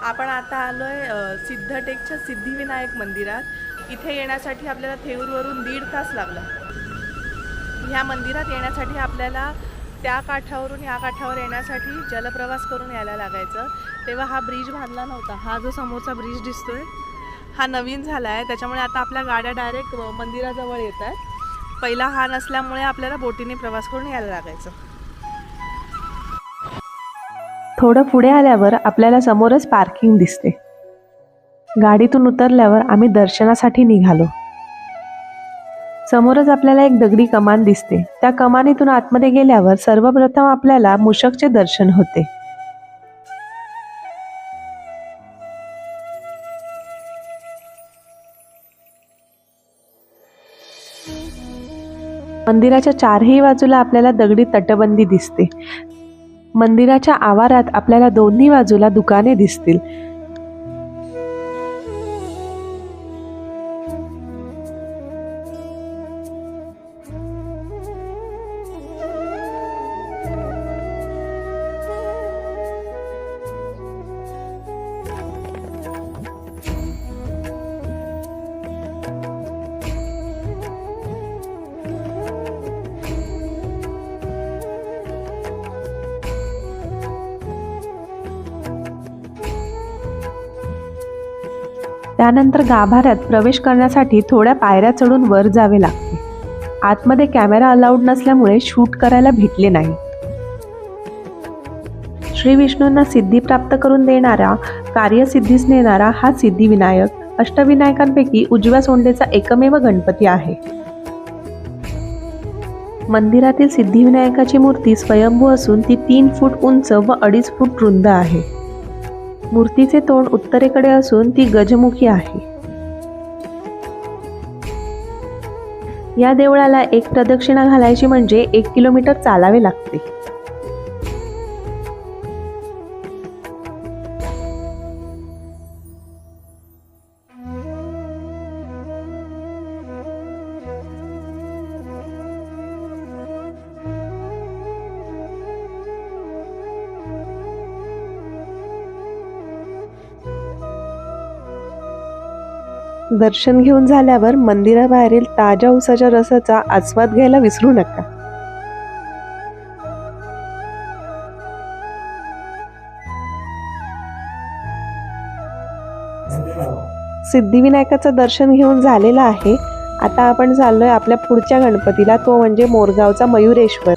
आपण आता आलोय सिद्धटेकच्या सिद्धिविनायक मंदिरात। इथे येण्यासाठी आपल्याला थेऊरवरून 1.5 तास लागला। ह्या मंदिरात येण्यासाठी आपल्याला त्या काठावरून या काठावर येण्यासाठी जलप्रवास करून यायला लागायचं। तेव्हा हा ब्रिज बांधला नव्हता। हा जो समोरचा ब्रिज दिसतोय हा नवीन झाला आहे, त्याच्यामुळे आता आपल्या गाड्या डायरेक्ट मंदिराजवळ येतात। पहिला हा नसल्यामुळे आपल्याला बोटीने प्रवास करून यायला लागायचं। थोडं पुढे आल्यावर आपल्याला समोरच पार्किंग दिसते। गाडीतून उतरल्यावर आम्ही दर्शनासाठी निघालो। समोरच आपल्याला एक दगडी कमान दिसते। त्या कमानीतून आतमध्ये गेल्यावर सर्वप्रथम आपल्याला मूषकचे दर्शन होते। मंदिराच्या चारही बाजूला आपल्याला दगडी तटबंदी दिसते। मंदिराच्या आवारात आपल्याला दोन्ही बाजूला दुकाने दिसतील। त्यानंतर गाभाऱ्यात प्रवेश करण्यासाठी थोड्या पायऱ्या चढून वर जावे लागते। आतमध्ये कॅमेरा अलाउड नसल्यामुळे शूट करायला भेटले नाही। श्री विष्णूंना सिद्धी प्राप्त करून देणारा, कार्यसिद्धीस नेणारा हा सिद्धिविनायक अष्टविनायकांपैकी उजव्या सोंडेचा एकमेव गणपती आहे। मंदिरातील सिद्धिविनायकाची मूर्ती स्वयंभू असून ती 3 फूट उंच व 2.5 फूट रुंद आहे। मूर्तीचे तोंड उत्तरेकडे असून ती गजमुखी आहे। या देवळाला एक प्रदक्षिणा घालायची म्हणजे 1 किलोमीटर चालावे लागते। दर्शन घेऊन झाल्यावर मंदिराबाहेरील ताज्या उसाच्या रसाचा आस्वाद घ्यायला विसरू नका। सिद्धिविनायकाचं दर्शन घेऊन झालेलं आहे। आता आपण चाललोय आपल्या पुढच्या गणपतीला, तो म्हणजे मोरगावचा मयुरेश्वर।